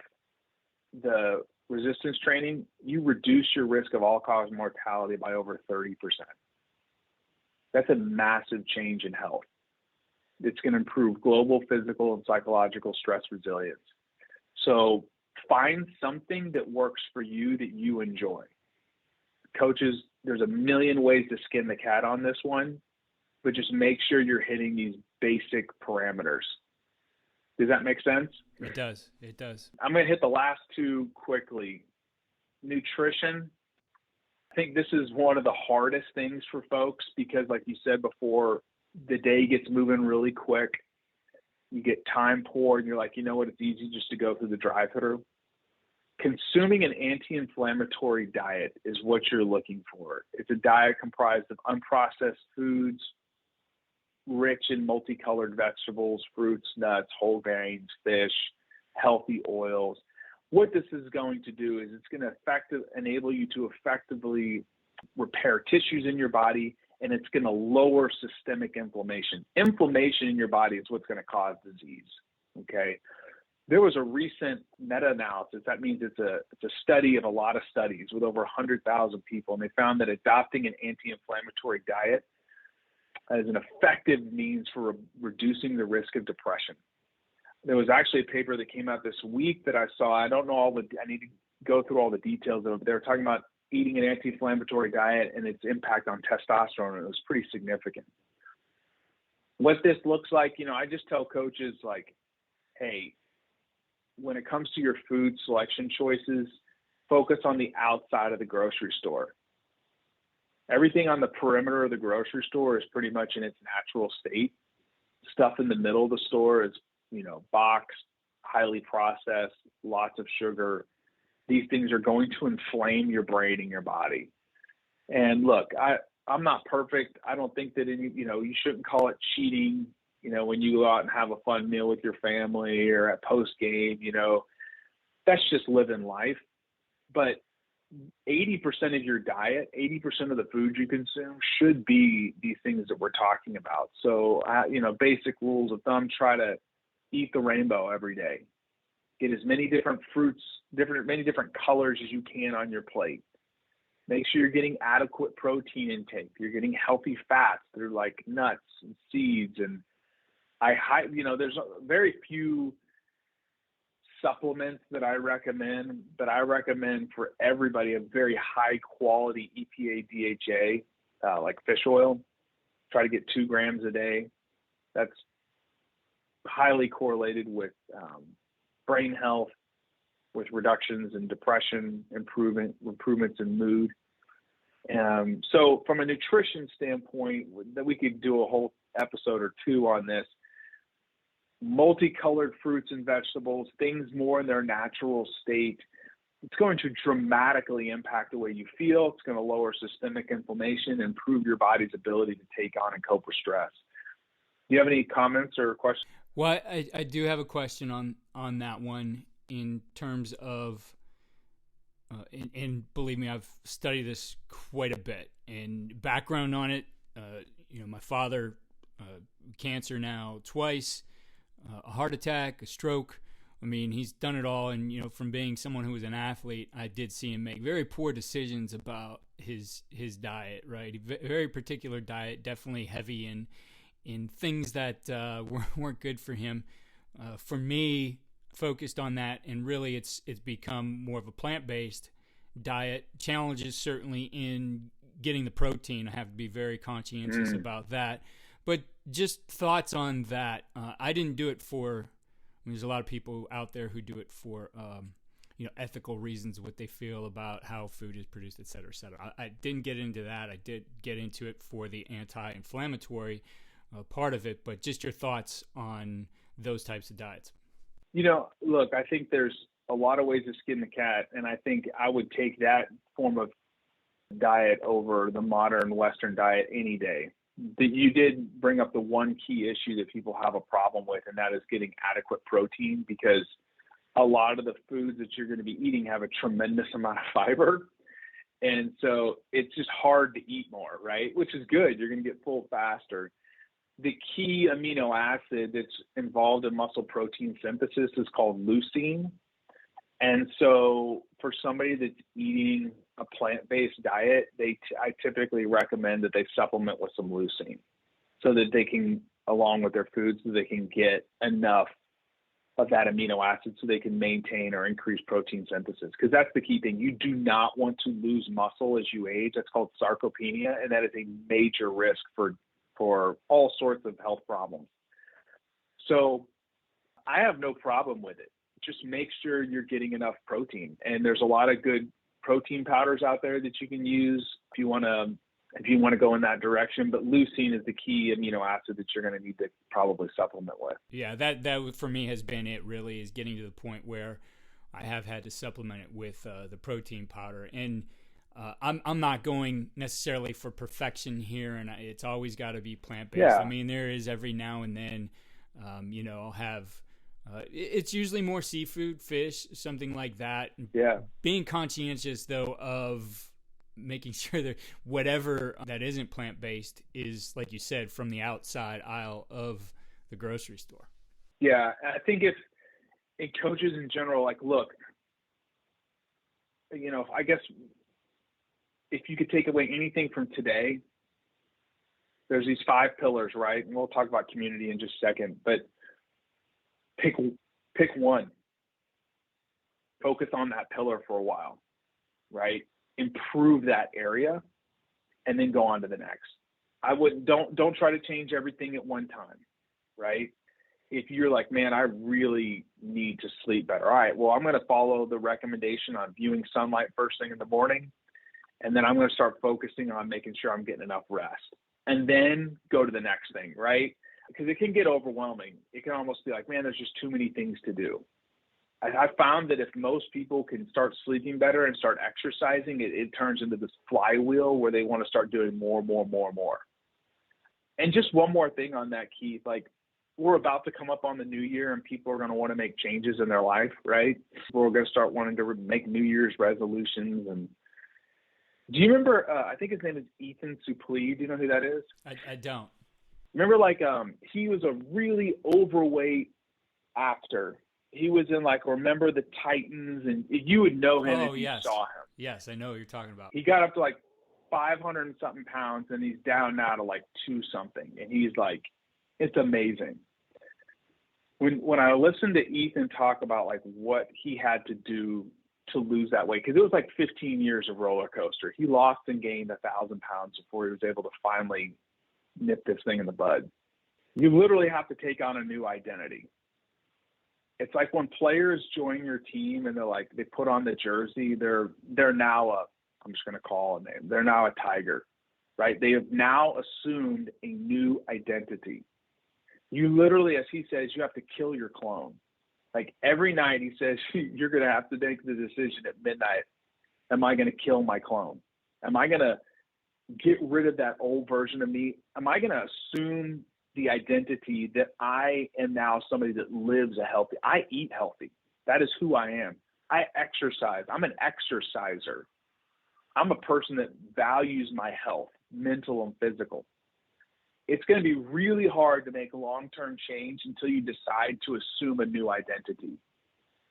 B: the resistance training, you reduce your risk of all-cause mortality by over 30%. That's a massive change in health. It's going to improve global physical and psychological stress resilience. So find something that works for you that you enjoy. Coaches, there's a million ways to skin the cat on this one, but just make sure you're hitting these basic parameters. Does that make sense?
A: It does. It does.
B: I'm going to hit the last two quickly. Nutrition. I think this is one of the hardest things for folks because, like you said before, the day gets moving really quick. You get time poor and you're like, it's easy just to go through the drive-thru. Consuming an anti-inflammatory diet is what you're looking for. It's a diet comprised of unprocessed foods, rich in multicolored vegetables, fruits, nuts, whole grains, fish, healthy oils. What this is going to do is it's going to enable you to effectively repair tissues in your body, and it's going to lower systemic inflammation. Inflammation in your body is what's going to cause disease, okay? There was a recent meta-analysis. That means it's a study of a lot of studies with over 100,000 people, and they found that adopting an anti-inflammatory diet is an effective means for reducing the risk of depression. There was actually a paper that came out this week that I saw. I don't know I need to go through all the details of it. They were talking about eating an anti-inflammatory diet and its impact on testosterone, and it was pretty significant. What this looks like, I just tell coaches hey, when it comes to your food selection choices, focus on the outside of the grocery store. Everything on the perimeter of the grocery store is pretty much in its natural state. Stuff in the middle of the store is, boxed, highly processed, lots of sugar. These things are going to inflame your brain and your body. And look, I'm not perfect. I don't think that you shouldn't call it cheating, when you go out and have a fun meal with your family or at post game, that's just living life. But 80% of your diet, 80% of the food you consume should be these things that we're talking about. So, basic rules of thumb, try to eat the rainbow every day. Get as many different fruits, many different colors as you can on your plate. Make sure you're getting adequate protein intake. You're getting healthy fats. They're like nuts and seeds. And there's very few supplements that I recommend, but I recommend for everybody a very high quality EPA DHA, like fish oil. Try to get 2 grams a day. That's highly correlated with brain health, with reductions in depression, improvements in mood. So from a nutrition standpoint, that we could do a whole episode or 2 on this. Multicolored fruits and vegetables, things more in their natural state. It's going to dramatically impact the way you feel. It's going to lower systemic inflammation, improve your body's ability to take on and cope with stress. Do you have any comments or questions?
A: Well, I do have a question on that one in terms of, and believe me, I've studied this quite a bit. And background on it, my father, cancer now twice, a heart attack, a stroke. I mean, he's done it all. And, from being someone who was an athlete, I did see him make very poor decisions about his diet, right? Very particular diet, definitely heavy in things that weren't good for him. For me, focused on that, and really it's become more of a plant-based diet. Challenges certainly in getting the protein. I have to be very conscientious about that. But just thoughts on that. I didn't do it for, there's a lot of people out there who do it for, ethical reasons, what they feel about how food is produced, et cetera, et cetera. I didn't get into that. I did get into it for the anti-inflammatory part of it, but just your thoughts on those types of diets.
B: Look, I think there's a lot of ways to skin the cat, and I think I would take that form of diet over the modern Western diet any day. You did bring up the one key issue that people have a problem with, and that is getting adequate protein, because a lot of the foods that you're going to be eating have a tremendous amount of fiber. And so it's just hard to eat more, right? Which is good. You're going to get full faster. The key amino acid that's involved in muscle protein synthesis is called leucine. And so for somebody that's eating a plant-based diet, I typically recommend that they supplement with some leucine so that they can, along with their food, so they can get enough of that amino acid so they can maintain or increase protein synthesis. Because that's the key thing. You do not want to lose muscle as you age. That's called sarcopenia, and that is a major risk for all sorts of health problems. So I have no problem with it. Just make sure you're getting enough protein. And there's a lot of good protein powders out there that you can use if you want to go in that direction. But leucine is the key amino acid that you're going to need to probably supplement with.
A: Yeah, that for me has been it, really, is getting to the point where I have had to supplement it with the protein powder. And I'm not going necessarily for perfection here, and it's always got to be plant-based.
B: Yeah.
A: I mean, there is every now and then, I'll have, it's usually more seafood, fish, something like that.
B: Yeah.
A: Being conscientious, though, of making sure that whatever that isn't plant-based is, like you said, from the outside aisle of the grocery store.
B: Yeah, I think if coaches in general, like, look, I guess if you could take away anything from today, there's these 5 pillars, right? And we'll talk about community in just a second, but pick one. Focus on that pillar for a while, right? Improve that area, and then go on to the next. Don't try to change everything at one time, right? If you're like, man, I really need to sleep better. All right, well, I'm going to follow the recommendation on viewing sunlight first thing in the morning. And then I'm going to start focusing on making sure I'm getting enough rest, and then go to the next thing, right? Because it can get overwhelming. It can almost be like, man, there's just too many things to do. I found that if most people can start sleeping better and start exercising, it turns into this flywheel where they want to start doing more. And just one more thing on that, Keith, like, we're about to come up on the new year, and people are going to want to make changes in their life, right? We're going to start wanting to make New Year's resolutions. And do you remember, I think his name is Ethan Suplee. Do you know who that is?
A: I don't.
B: Remember, he was a really overweight actor He was in like, remember the Titans, and you would know him if you saw him.
A: Yes, I know what you're talking about.
B: He got up to like 500 and something pounds, and he's down now to like 2 something, and he's like, it's amazing. When I listened to Ethan talk about like what he had to do to lose that weight, because it was like 15 years of roller coaster. He lost and gained 1,000 pounds before he was able to finally nip this thing in the bud. You literally have to take on a new identity. It's like when players join your team and they put on the jersey, they're now I'm just going to call a name. They're now a Tiger, right? They have now assumed a new identity. You literally, as he says, you have to kill your clone. Like every night he says, you're going to have to make the decision at midnight. Am I going to kill my clone? Am I going to get rid of that old version of me? Am I going to assume the identity that I am now somebody that lives I eat healthy. That is who I am. I exercise. I'm an exerciser. I'm a person that values my health, mental and physical. It's going to be really hard to make long-term change until you decide to assume a new identity.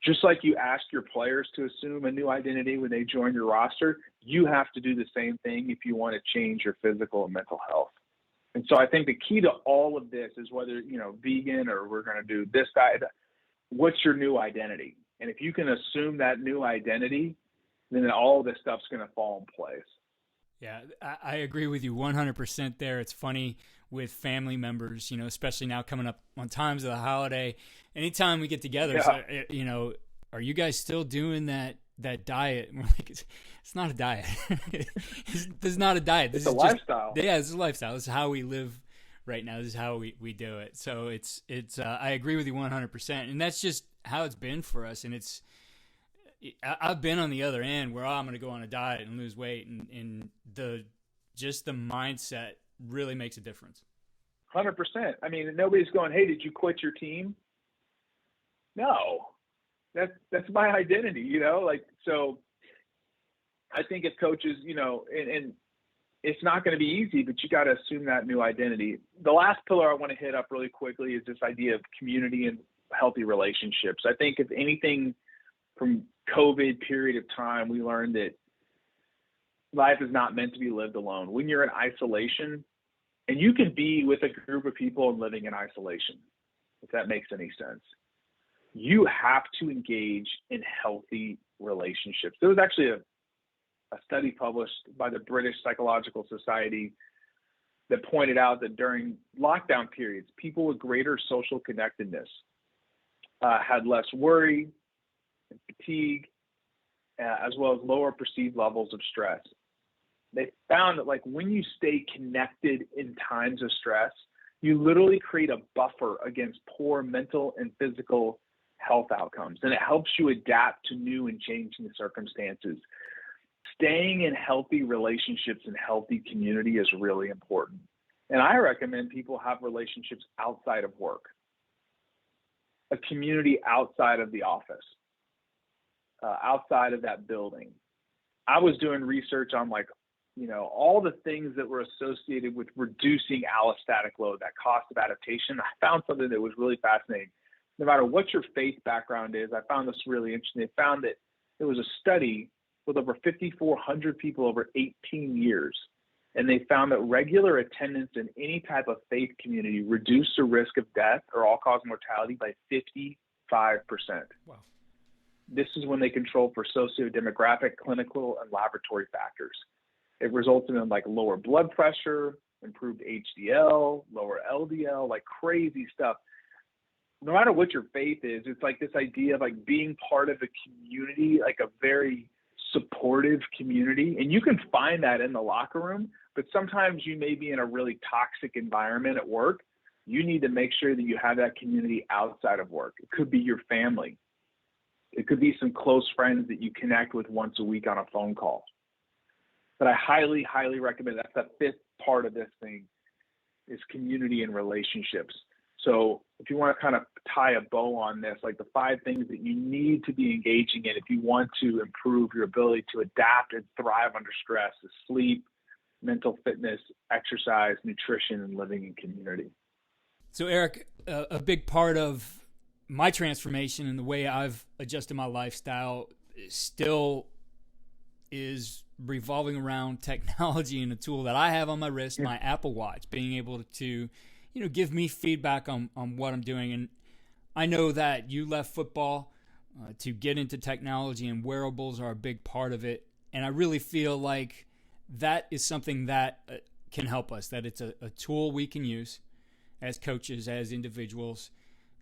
B: Just like you ask your players to assume a new identity when they join your roster, you have to do the same thing if you want to change your physical and mental health. And so I think the key to all of this is whether, vegan or we're going to do this diet, what's your new identity? And if you can assume that new identity, then all of this stuff's going to fall in place.
A: Yeah, I agree with you 100% there. It's funny with family members, especially now coming up on times of the holiday. Anytime we get together, so, are you guys still doing that diet? And we're like, it's not a diet. This is not a diet. This
B: is a lifestyle.
A: This is a lifestyle. This is how we live right now. This is how we do it. So it's I agree with you 100%. And that's just how it's been for us. And I've been on the other end where I'm going to go on a diet and lose weight, and the mindset really makes a difference.
B: 100%. I mean, nobody's going, hey, did you quit your team? No, that's my identity, so I think if coaches, and it's not going to be easy, but you got to assume that new identity. The last pillar I want to hit up really quickly is this idea of community and healthy relationships. I think if anything from COVID period of time, we learned that life is not meant to be lived alone. When you're in isolation, and you can be with a group of people and living in isolation, if that makes any sense, you have to engage in healthy relationships. There was actually a study published by the British Psychological Society that pointed out that during lockdown periods, people with greater social connectedness had less worry and fatigue, as well as lower perceived levels of stress. They found that when you stay connected in times of stress, you literally create a buffer against poor mental and physical health outcomes, and it helps you adapt to new and changing circumstances. Staying in healthy relationships and healthy community is really important. And I recommend people have relationships outside of work, a community outside of the office, outside of that building. I was doing research on all the things that were associated with reducing allostatic load, that cost of adaptation. I found something that was really fascinating. No matter what your faith background is, I found this really interesting. They found that there was a study with over 5,400 people over 18 years, and they found that regular attendance in any type of faith community reduced the risk of death or all-cause mortality by 55%.
A: Wow.
B: This is when they controlled for socio-demographic, clinical, and laboratory factors. It resulted in lower blood pressure, improved HDL, lower LDL, crazy stuff. No matter what your faith is, it's this idea of being part of a community, a very supportive community. And you can find that in the locker room, but sometimes you may be in a really toxic environment at work. You need to make sure that you have that community outside of work. It could be your family. It could be some close friends that you connect with once a week on a phone call. But I highly, highly recommend that's the fifth part of this thing is community and relationships. So if you want to kind of tie a bow on this, the 5 things that you need to be engaging in if you want to improve your ability to adapt and thrive under stress is sleep, mental fitness, exercise, nutrition, and living in community.
A: So Erik, a big part of my transformation and the way I've adjusted my lifestyle still is revolving around technology and a tool that I have on my wrist, my Apple Watch, being able to, give me feedback on what I'm doing. And I know that you left football to get into technology, and wearables are a big part of it. And I really feel like that is something that can help us, that it's a tool we can use as coaches, as individuals,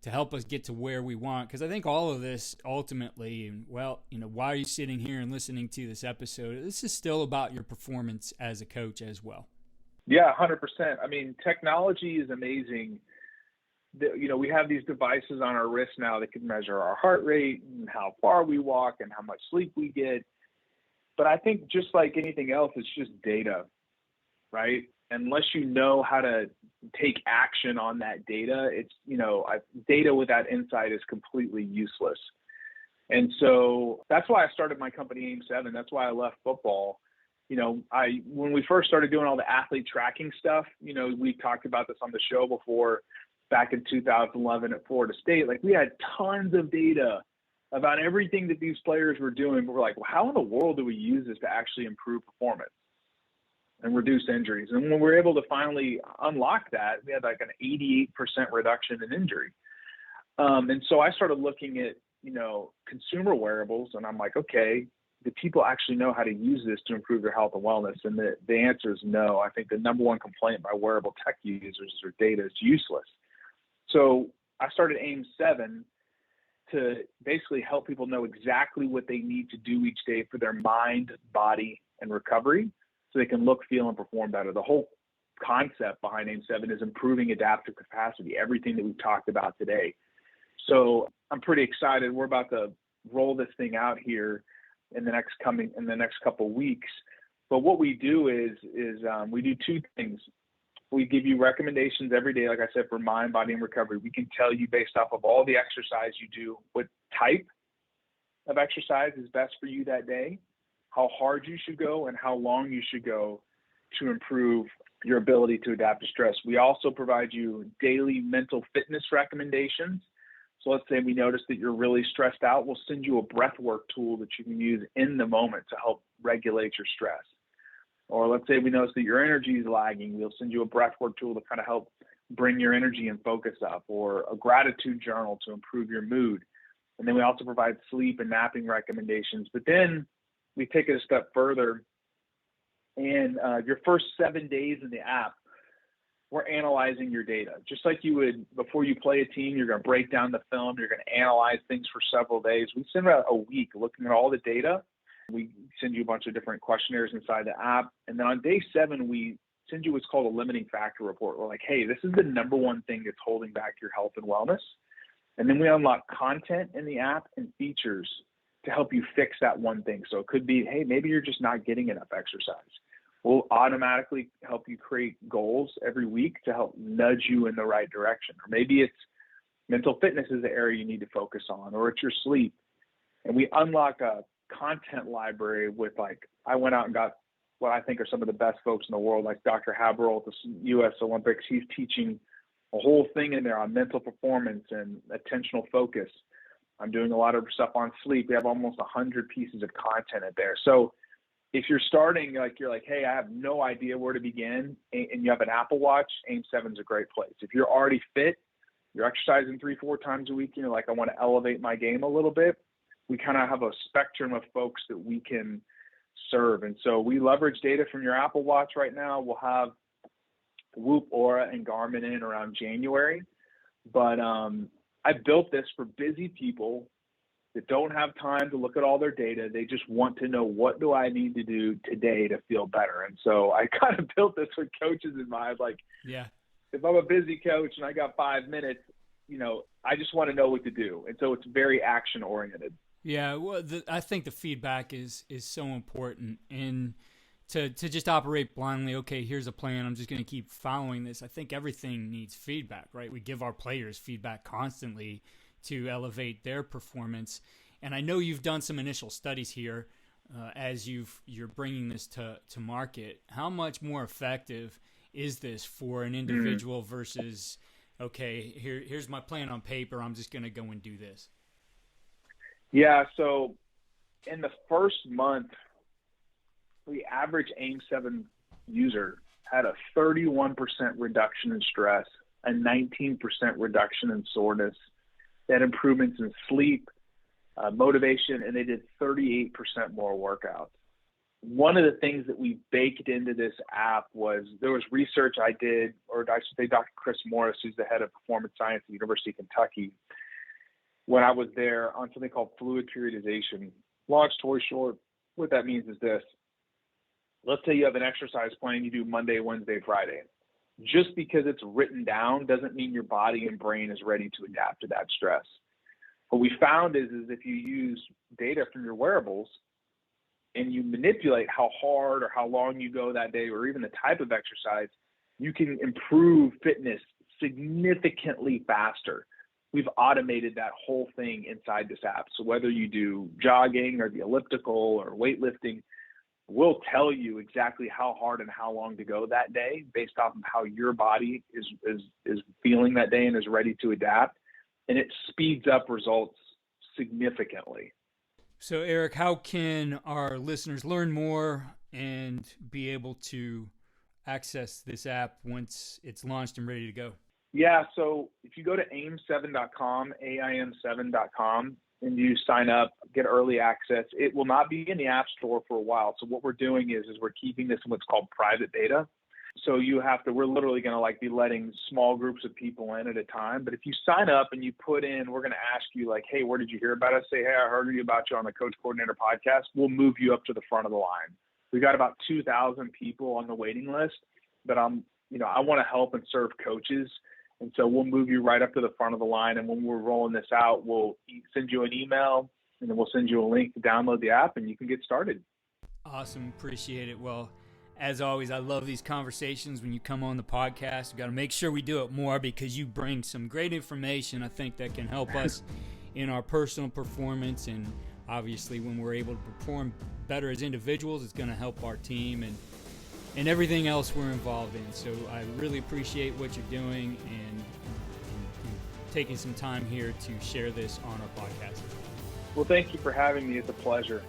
A: to help us get to where we want. Because I think all of this ultimately, why are you sitting here and listening to this episode? This is still about your performance as a coach as well.
B: Yeah, 100%. I mean, technology is amazing. We have these devices on our wrist now that can measure our heart rate and how far we walk and how much sleep we get. But I think just like anything else, it's just data, right? Unless you know how to take action on that data, it's, data without insight is completely useless. And so that's why I started my company AIM7. That's why I left football. When we first started doing all the athlete tracking stuff, we talked about this on the show before, back in 2011 at Florida State, like we had tons of data about everything that these players were doing. But we're like, well, how in the world do we use this to actually improve performance and reduce injuries? And when we were able to finally unlock that, we had like an 88% reduction in injury. And so I started looking at, consumer wearables, and I'm like, okay, do people actually know how to use this to improve their health and wellness? And the answer is no. I think the number one complaint by wearable tech users is their data is useless. So I started AIM7 to basically help people know exactly what they need to do each day for their mind, body, and recovery, so they can look, feel, and perform better. The whole concept behind AIM7 is improving adaptive capacity, everything that we've talked about today. So I'm pretty excited. We're about to roll this thing out here in the next couple of weeks. But what we do is we do two things. We give you recommendations every day, like I said, for mind, body, and recovery. We can tell you based off of all the exercise you do, what type of exercise is best for you that day, how hard you should go, and how long you should go to improve your ability to adapt to stress. We also provide you daily mental fitness recommendations. So let's say we notice that you're really stressed out, we'll send you a breath work tool that you can use in the moment to help regulate your stress. Or let's say we notice that your energy is lagging, we'll send you a breathwork tool to kind of help bring your energy and focus up, or a gratitude journal to improve your mood. And then we also provide sleep and napping recommendations. But then we take it a step further, and your first 7 days in the app, we're analyzing your data. Just like you would before you play a team, you're going to break down the film, you're going to analyze things for several days. We spend about a week looking at all the data. We send you a bunch of different questionnaires inside the app. And then on day 7, we send you what's called a limiting factor report. We're like, hey, this is the number one thing that's holding back your health and wellness. And then we unlock content in the app and features to help you fix that one thing. So it could be, hey, maybe you're just not getting enough exercise. We'll automatically help you create goals every week to help nudge you in the right direction. Or maybe it's mental fitness is the area you need to focus on, or it's your sleep. And we unlock a content library with, like, I went out and got what I think are some of the best folks in the world, like Dr. Haberl at the U.S. Olympics. He's teaching a whole thing in there on mental performance and attentional focus. I'm doing a lot of stuff on sleep. We have almost 100 pieces of content in there. So if you're starting, you're like, hey, I have no idea where to begin, and you have an Apple Watch, AIM7 is a great place. If you're already fit, you're exercising 3-4 times a week, and you're like, I want to elevate my game a little bit, we kind of have a spectrum of folks that we can serve. And so we leverage data from your Apple Watch right now. We'll have Whoop, Aura, and Garmin in around January. But I built this for busy people that don't have time to look at all their data. They just want to know, what do I need to do today to feel better? And so I kind of built this with coaches in mind. Like, yeah, if I'm a busy coach and I got 5 minutes, I just want to know what to do. And so it's very action oriented.
A: Yeah, well, I think the feedback is so important, and to just operate blindly, okay, here's a plan, I'm just going to keep following this. I think everything needs feedback, right? We give our players feedback constantly to elevate their performance. And I know you've done some initial studies here as you're bringing this to market. How much more effective is this for an individual versus okay, here's my plan on paper. I'm just going to go and do this?
B: Yeah. So in the first month, the average AIM7 user had a 31% reduction in stress, a 19% reduction in soreness. They had improvements in sleep, motivation, and they did 38% more workouts. One of the things that we baked into this app was there was research I did, or I should say Dr. Chris Morris, who's the head of performance science at the University of Kentucky, when I was there on something called fluid periodization. Long story short, what that means is this. Let's say you have an exercise plan you do Monday, Wednesday, Friday. Just because it's written down doesn't mean your body and brain is ready to adapt to that stress. What we found is if you use data from your wearables and you manipulate how hard or how long you go that day, or even the type of exercise, you can improve fitness significantly faster. We've automated that whole thing inside this app. So whether you do jogging or the elliptical or weightlifting, we'll tell you exactly how hard and how long to go that day based off of how your body is feeling that day and is ready to adapt. And it speeds up results significantly.
A: So, Erik, how can our listeners learn more and be able to access this app once it's launched and ready to go?
B: Yeah, so if you go to AIM7.com, AIM7.com, and you sign up, get early access, it will not be in the App Store for a while. So what we're doing is we're keeping this in what's called private beta. So we're literally going to be letting small groups of people in at a time. But if you sign up and you put in, we're going to ask you hey, where did you hear about us? Say, hey, I heard about you on the Coach Coordinator podcast. We'll move you up to the front of the line. We've got about 2,000 people on the waiting list, but I want to help and serve coaches. And so we'll move you right up to the front of the line. And when we're rolling this out, we'll send you an email and then we'll send you a link to download the app and you can get started.
A: Awesome. Appreciate it. Well, as always, I love these conversations when you come on the podcast. We've got to make sure we do it more because you bring some great information, I think, that can help us in our personal performance. And obviously, when we're able to perform better as individuals, it's going to help our team and everything else we're involved in. So I really appreciate what you're doing and taking some time here to share this on our podcast.
B: Well, thank you for having me. It's a pleasure.